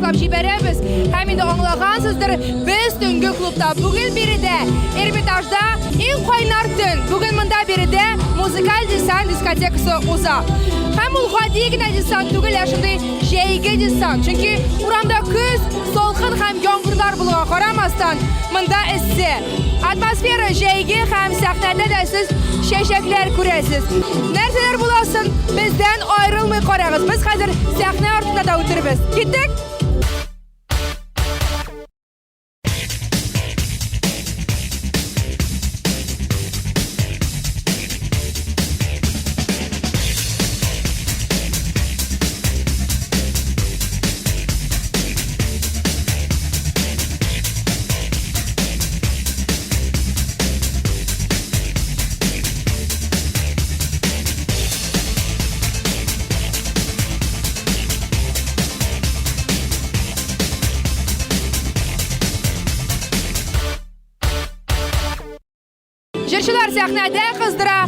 башлап җибәрәбез. Һәм инде аңлагансыздыр, без төнге клубта бүген биредә Эрмитажда иң кайнар төн. Бүген монда биредә музыкаль десант дискотекасы уза. Һәм ул гади генә десант түгел, шундый җәйге десант. Чөнки урамда көз, салкын һәм яңгырлар булуга карамастан, монда эссе. Атмосфера җәйге һәм сәхнәдә дә сез чәчәкләр күрәсез. Нәрсәләр буласын, бездән аерылмый карагыз. Без хәзер сәхнә артында да үтербез. Киттек? Җырчылар сәхнәдә кыздыра,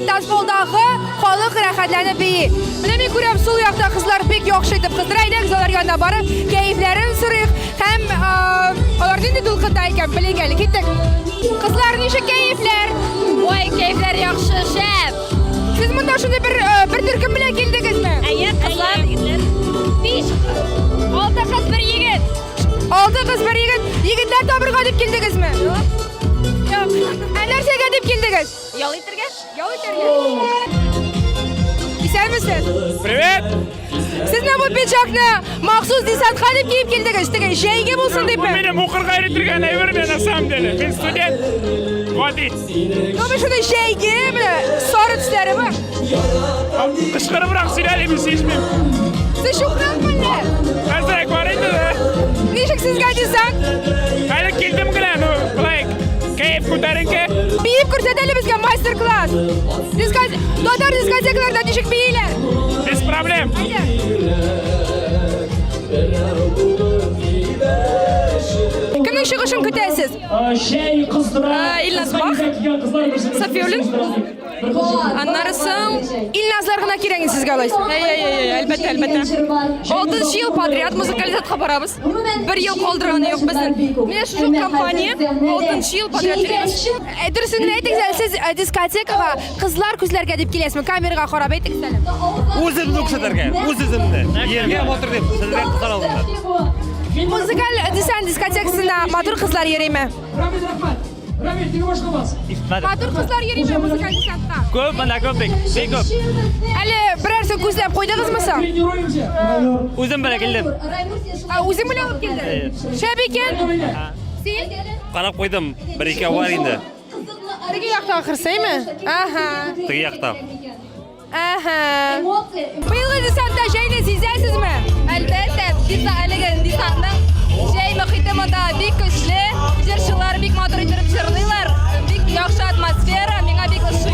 танцполдагы халык рәхәтләнеп бии. Менә мин күрәм, сул якта кызлар бик яхшы итеп кыздыра. Әйдәгез алар янына барып, кәефләрен сорыйк һәм алар нинди дулкында икән белик әле. Киттек. Кызлар, ничек кәефләр? Ой, кәефләр яхшы, шәп. Сез монда шундый бер төркем белән килдегезме? Әйе, кызлар. 5, 6 кыз, 1 егет. 6 кыз, 1 егет. Егетләр табырга дип килдегезме? Юк. Нәрсәгә дип килдегез? Ял итәргә? Ял итәргә. Исәнмесез? Привет! Сез менә бу пиджакны махсус десантка дип киеп килдегез. Теге җәйге булсын Bu дипме? benim укырга өйрәтелгән әйбер мен на самом деле. Мен студент. Гади. Табы шундый җәйге, менә сары төсләре бар. Кышкырыбрак сөйләле мин сизмим. Сез шуктанмы? Хәзер бар инде дә. Ничек сезгә десант? Хәзер килдем генә, ну, булай. Кайф күтәренке. Биеп күрсәт әле безгә мастер-класс. Татар дискотекаларда ничек бииләр? Без проблем. Әйдә. Кемнең чыгышын көтәсез? Илназ Бах, Сафиуллин. Аннарысын Илназлар гына кирәк сезгә алайсыз. әлбәттә. 6 ел подряд музыкализатка барабыз. 1 ел калдырганы юк безнең. Менә шушы компания 6 ел подряд йөрибез. Дөресен әйтегез, сез дискотекага кызлар күзләргә дип киләсезме? Камерага карап әйтегез әле. Үземне күрсәтергә, үземне. Ергә матур дип, сезгә кызлар алдында. Музыкаль десант дискотекасында матур кызлар йөрийме? Матур кызлар йөрийме музыкаль десантта? Көп, мына көп бик көп. Әле берәрсе күзләп куйдыгызмы соң? Үзем белән килдем. Үзең белән алып килдең. Шәп икән. Син? Карап куйдым, 1-2 бар инде. Теге якта кырсыймы? Аха. Теге якта. Аха. Быелгы десантта җәйне сизәсезме? Әлбәттә, десантның җәй мохиты монда бик көчле. Җырчылар бик матур итеп җырлыйлар. Бик яхшы атмосфера, миңа бик ошый.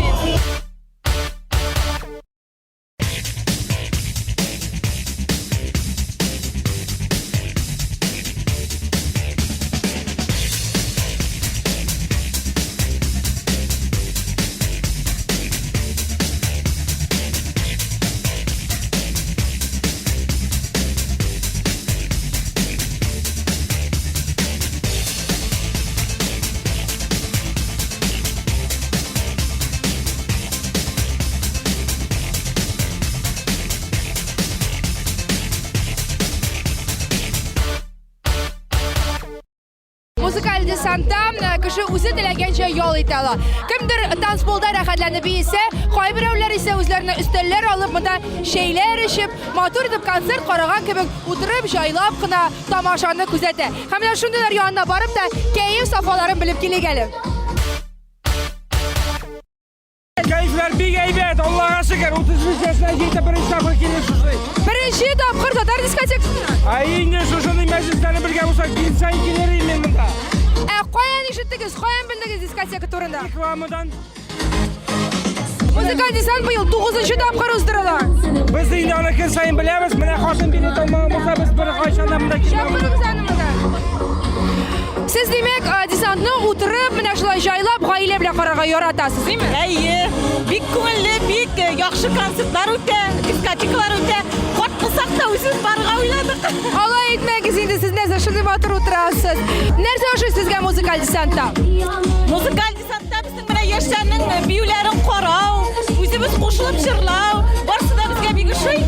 Музыкаль десантта кеше үзе теләгәнчә ял итә ала. Кемдер танцполда рәхәтләнеп биисә, кайберәүләр исә үзләренә өстәлләр алып, монда шәйләр эчеп, матур итеп концерт караган кебек утырып, җайлап кына тамашаны күзәтә. Һәм менә шундыйлар янына барып та кәеф сафаларын белеп килик әле. Кайфлар бик әйбәт, Аллаһка шөкер. 33 яшьтә җитеп беренче тапкыр килеш шушы. Беренче тапкыр татар дискотекасына. Инде шушыны мәҗлесләрне бергә булсак, кил сайын килер инде монда. Каян ишеттегез, каян белдегез дискотека турында? Рекламадан. Музыкаль десант быел 9-нчы тапкыр уздырыла. Без инде аны көн сайын беләбез. Менә хатын билет алмаган булса, без бер кайчан да монда килмәбез. Сез димәк, десантны утырып, менә шулай җайлап, гаилә белән карарга чыгарга яратасыз, дейме? Әйе, бик күңелле, бик яхшы концертлар үтә, дискотекалар үтә. Картмасак та үзебез барырга уйладык. Алай әйтмәгез инде, сез нәрсә шундый батыр утырасыз. Нәрсә ошый сезгә музыкаль десантта? Музыкаль десантта безнең менә яшьләрнең биюләрен карау, үзебез кушылып җырлау, барысы да безгә бик ошый.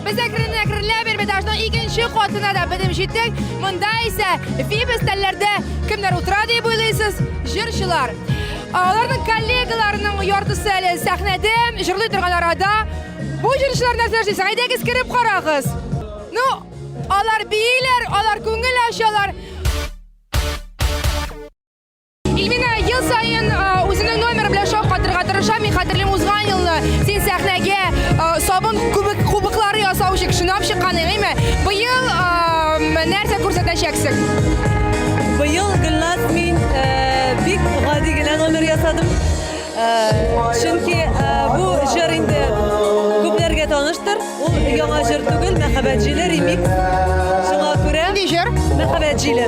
Biz әкренләп Эрмитажның икенче катына да бедем җиттек. Монда исә фибес тәлләрдә кемнәр утыра дип уйлыйсыз? Җырчылар. Аларның коллегаларының яртысы әле сәхнәдә җырлый торган арада. Бу җырчылар нәрсә эшлисең? Әйдәгез кереп карагыз. Ну, алар бийләр, алар күңел ачалар. Илмина ел сайын үзенең номеры белән шаккатырга тырыша. Мин хәтерлим, узган елны син сәхнәгә сабын кубыклары ясаучы кешенап чыккан идеме? Быел нәрсә күрсәтәчәксең? Быел Гөлназ мин бик гади генә номер ясадым. Чөнки бу җыр инде күпләргә таныштыр. Ул яңа җыр түгел, мәхәббәт җиле ремикс. Шуңа күрә Җыр. мәхәббәт җиле.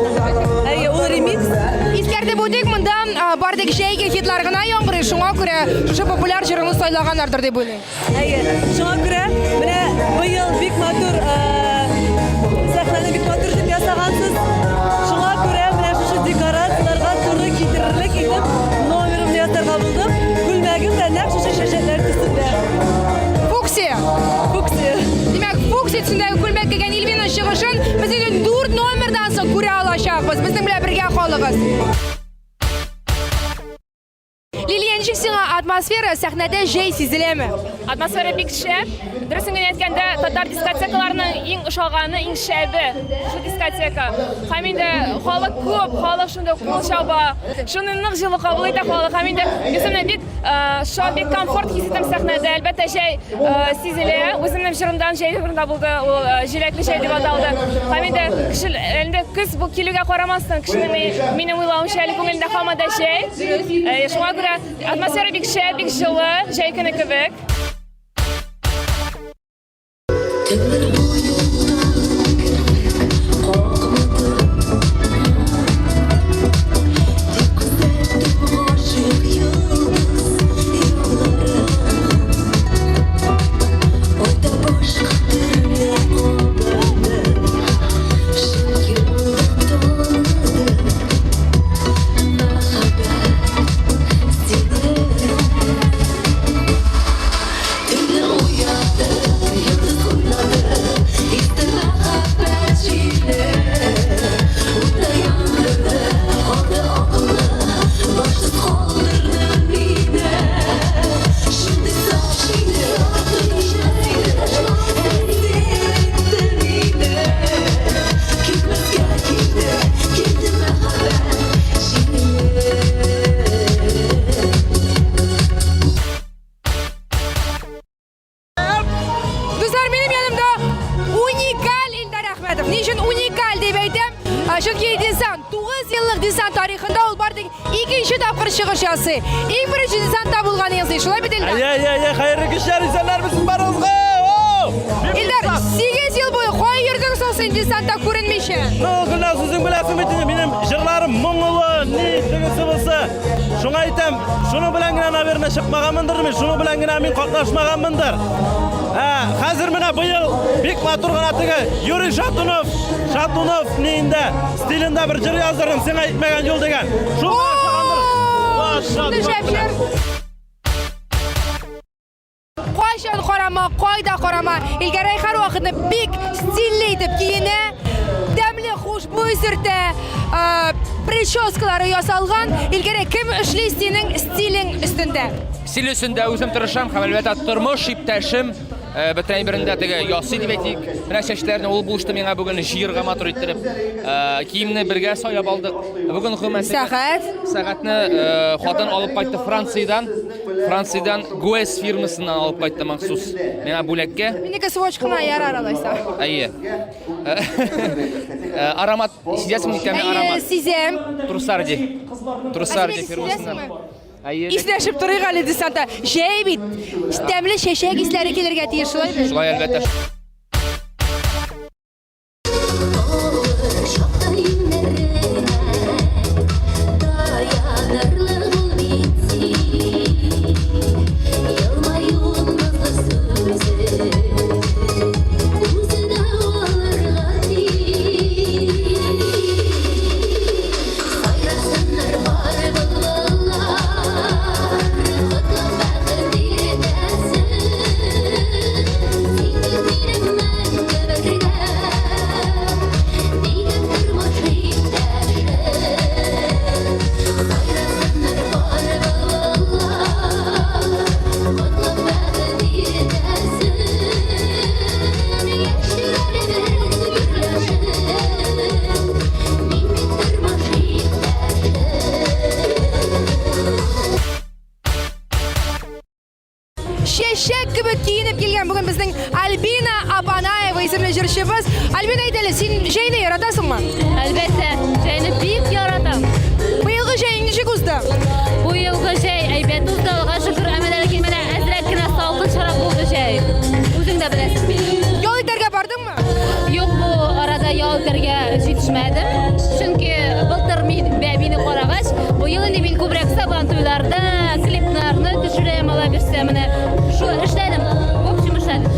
Әйе, ул ремикс. Искәртеп үтик, монда бардык җәйге хитлар гына яңгырый. Шуңа күрә шушы популяр җырны сайлаганнардыр дип уйлыйм. Әйе, шуңа күрә менә быел бик матур сәхнәне бик матур итеп ясагансыз. Шуңа күрә менә шушы декорацияларга туры китерерлек итеп номерымны ясарга булдым. Күлмәгем дә нәкъ шушы чәчәкләр төсендә. Фукси. Фукси. Димәк, Фукси төсендәге күлмәк кигән Илвина чыгышын без инде 4 номердан соң күрә алачакбыз. Безнең белән бергә калыгыз. Лилия, ничек сиңа атмосфера сәхнәдә җәй сизеләме? Атмосфера бик шәп. Дөресен генә әйткәндә, татар дискотекаларының иң ошаганы, иң шәбе шу дискотека. Һәм инде халык күп, халык шунда кул чаба. Шуны нык җылы кабул итә халык. Һәм инде үземне бик шат, бик комфорт хис итәм сәхнәдә. Әлбәттә җәй сизелә. Үземнең җырымдан җәй турында булды. Ул җиләкле җәй дип аталды. Һәм инде көз бу килүгә карамастан, кешенең минем уйлавымча әле күңелендә һаман да җәй. Шуңа күрә атмосфера бик шәп, бик җылы, җәй көне кебек. Чөнки десант 9 еллык десант тарихында ул бардык икенче тапкыр чыгыш ясый. Иң беренче десантта булган ясый. Шулай бит Илдар? Хәерле кичләр, инсаннар, безнең барыгызга. Илдар, 8 ел буе кай йөрдең соң син десантта күренмичә? Гөлназ, үзең беләсең бит, минем җырларым моңлы, ни тегесе булса. Шуңа әйтәм, Şunu bilan gina naberine çıkmaganmındır men, şunu bilan gina men qatnaşmaganmındır. Hazır mına bu yıl Bek Matur qanatıga Yuriy Shatunov neyinde stilinde bir jir yazdırdım. Sen aytmagan yol degan. Şu Şepşir. Qo'yshan qorama, qo'yda qorama. Ilgari har vaqtda bek stilli etib kiyini, damli xushbo'y sirta, prическалары yasalgan. Ilgari kim ishli sening stiling ustida? Stil üstünde özüm tırışam, hem elbette turmuş iptaşım. Bitiren birinde tege yasi demedik. Mine çeşitlerini ol buluştu mena bugün jiyirga matur ettirip kiyimni birge soyab aldık. Bugün hükümet saatni xotin alıp qaytdı Fransiydan Guess firmasından alıp qaytdı maxsus. Mena bulakka. Meniki svochkina yarar alaysa. Ayy. Aromat sizesmi dikemi aromat. Sizem. Trussardi firmasından. İsleşip duruyor gali desanta. Bit. Demli şeşek isleri gelirge diye şulaydı. Şulay elbette. Şeşek gibi giyinip gelgen bugün bizning Albina Abanayeva isimli jirishimiz. Albina aytayli, sen jeyni yaratasыңmы? Albatta, jeyni bek yaratam. Bu yılgı jeying nechik uzdi? Bu yılgı jey aybat uzdi. Alloga shukr, amallarga kelmada azrakkina salqin sharab bo'ldi jey. O'zing da bilasiz. Yo'l iterga bordingmi? Yo'q, bu arada yo'llarga yetishmadim. Chunki biltir meni qarag'ach, bu yil endi men ko'proq saban to'ylarda kliplarni tushiraman, ola bersam, mana shu ishladim. Bo'pchim ishladim.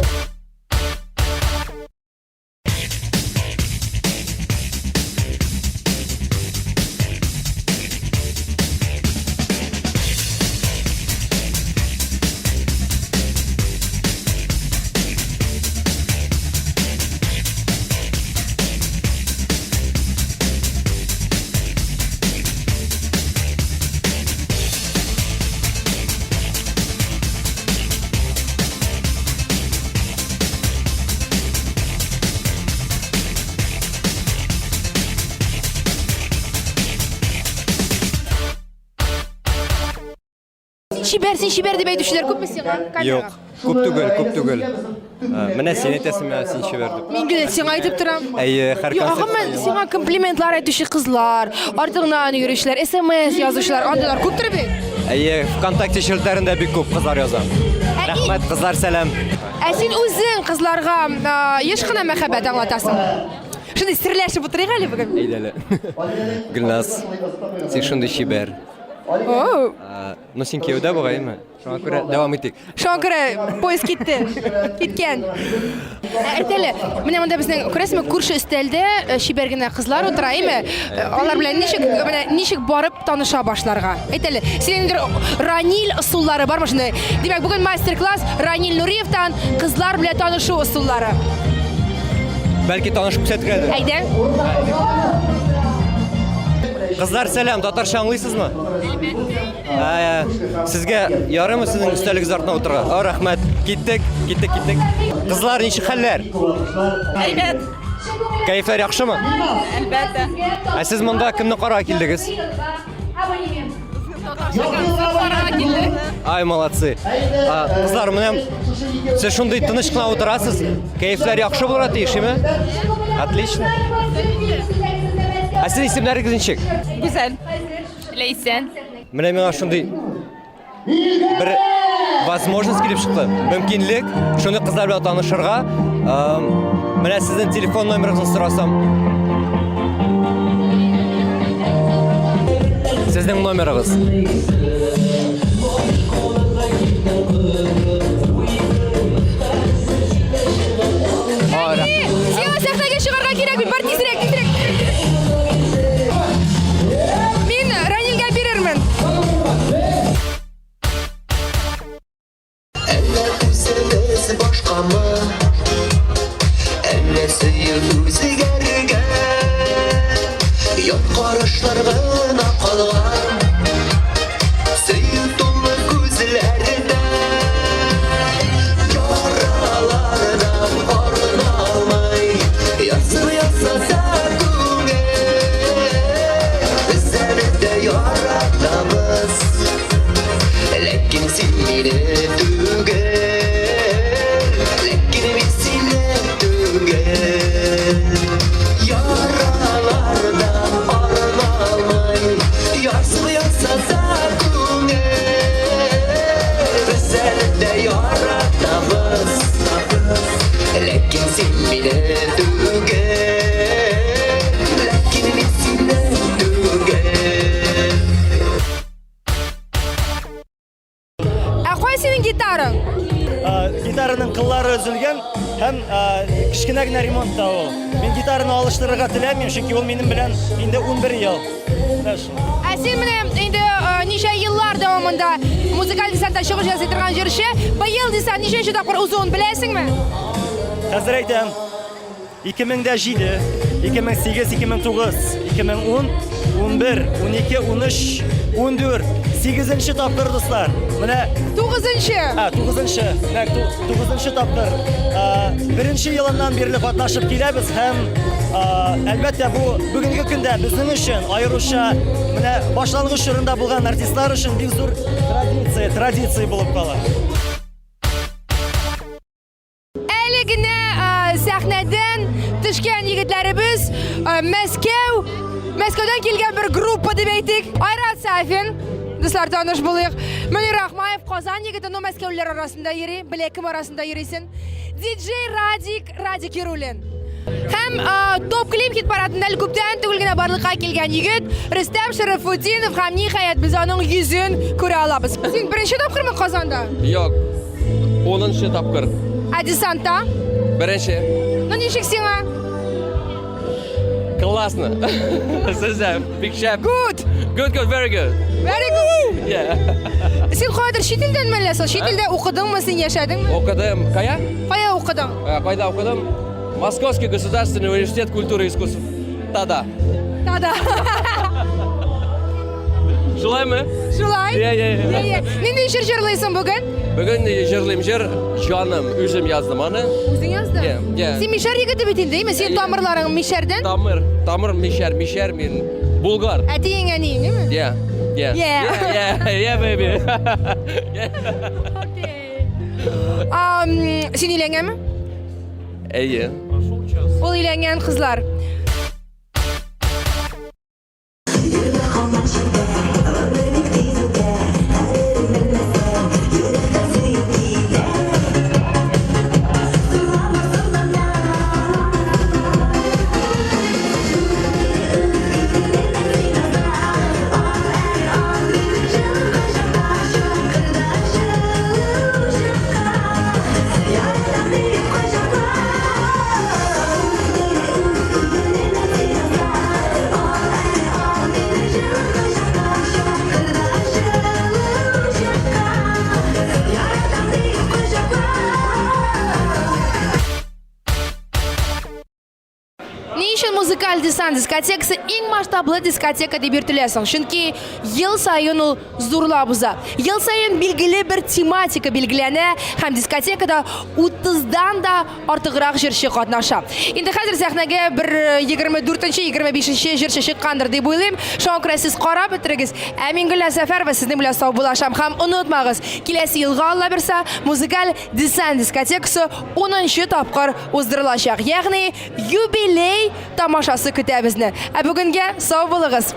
Şiber diye düşünür köpmü sen? Yok. Көп түгел. Менә син әйтәсең, мен син шибердим. Мен генә сиңа айтып торам. Һәр Yok ama сиңа комплиментлар айтучы кызлар, артыңнан йөрүчеләр, SMS язучылар, андыйлар күптер бит. ВКонтакте челтәрендә бик күп кызлар яза. Рәхмәт, кызлар, сәлам. Син үзең кызларга еш кына мәхәббәт аңлатасың. Шундый серләшеп утырыйк әле бүген. Әйдәле. Гөлназ, син шундый шибер. Ну син кияүдә бугаймы? Шуңа күрә дәвам итик. Шуңа күрә поезд киткән. Әйтәле, менә монда безнең күрәсезме күрше өстәлдә шибер генә кызлар утыраймы? Алар белән ничек барып таныша башларга? Әйтәле, синең Ранил ысуллары бармы шундай? Димәк, бүген мастер-класс Ранил Нуриевтан кызлар белән танышу ысуллары. Бәлки таныш күрсәтергәдер. Әйдә. Кызлар, сәлам, татарча аңлыйсызмы? Әлбәттә. Сезгә ярымы сезнең өстәлегез артына утырырга? Рәхмәт. Киттек. Кызлар, ничек хәлләр? Әйбәт. Кәефләр яхшымы? Әлбәттә. Сез монда кемне карарга килдегез? Ай, молодцы. Кызлар, менә сез шундый тыныч кына утырасыз. Кәефләр яхшы булыр тиешме? Отлично. Сез исемнәрегез ничек? Güzel. Лейсен. Менә миңа шундый бер возможность килеп чыкты. Мөмкинлек шундый кызлар белән танышырга. Менә сезнең телефон номерыгызны сорасам. Сезнең номерыгыз. қалған сүйіп толы көзлерді яралардан орын алмай ясаса көңіл біздер де яратамыз ләкин сен мені түгел ләкин мен сені түгел яралардан орын алмай ясаса көңіл біздер де яратамыз ләкин сен мені түгел ләкин мен сені түгел. Қой сенің гитараң? Гитараның қыллары үзілген һәм кішкене генә ремонтта ул. Мен гитараны алыштырырга теләмим, чөнки ул минем белән инде 11 ел. Сен менә инде ничә еллар дәвамында музыкаль десантта чыгыш ясый торган җырчы, быел дисәң ничәнче тапкыр узуын беләсеңме? Хәзер әйтәм. 2007, 2008, 2009, 2010, 11, 12, 13, 14, 8-нче тапкыр дуслар. Менә 9-нчы. 9-нчы тапкыр. Беренче елыннан бирле катнашып киләбез һәм әлбәттә бу бүгенге көндә безнең өчен аеруча менә башлангыч чорында булган артистлар өчен бик зур традиция булып кала. Әле генә сәхнәдән төшкән егетләребез Мәскәүдән килгән бер группа дип әйтик. Айрат Сафин, дуслар, таныш булыйк. Мөнир Рахмаев, Казан егете, но мәскәүлеләр арасында йөри, белә кем арасында йөрисен. Диджей Радик Яруллин. Һәм топ клип хит парадында күптән түгел генә барлыкка килгән егет Рөстәм Шәрәфутдинов һәм ниһаять без аның йөзен күрә алабыз. Син беренче тапкырмы Казанда? Юк. 10-нчы тапкыр. Десантта? Беренче. Ну ничек сиңа? Классно. Сездә big shap. Good. Good, very good. Very good. Yeah. Син кайдыр чит илдән мәләсә? Чит илдә укыдыңмы, син яшәдеңме? Оқыдым. Кая? Кая укыдың? Кайда оқыдым? Московский государственный университет культуры и искусств. Тада. Шулаймы? Шулай? Иә. Нинди җыр җырлыйсың бүген? Бүген җырлыйм җыр җаным, үзем яздым аны. Үзең яздың? Иә. Син мишәр егете бит инде, әйме? Син тамырларың мишәрдән? Тамыр мишәр мен Булгар. Әтиең әни, неме? Yeah, baby. Син өйләнгәнме? Әйе. Ул өйләнгән кызлар. Музыкаль десант дискотекасы иң масштаблы дискотека дип йөртеләсең. Чөнки ел сайын ул зурлап уза. Ел сайын билгеле бер тематика билгеләнә һәм дискотекада 30-дан да артыграк җырчы катнаша. Инде хәзер сәхнәгә бер 24-нче, 25-нче җырчы чыккандыр дип уйлыйм. Шуңа күрә сез карап бетерегез. Ә мин Гөлә Сәфәрова сезнең белән сау булашам һәм онытмагыз, киләсе елга Алла берсә музыкаль десант дискотекасы 10-нчы тапкыр уздырылачак. Ягъни юбилей тамашасы көтә безне. Ә бүгенгә сау булыгыз.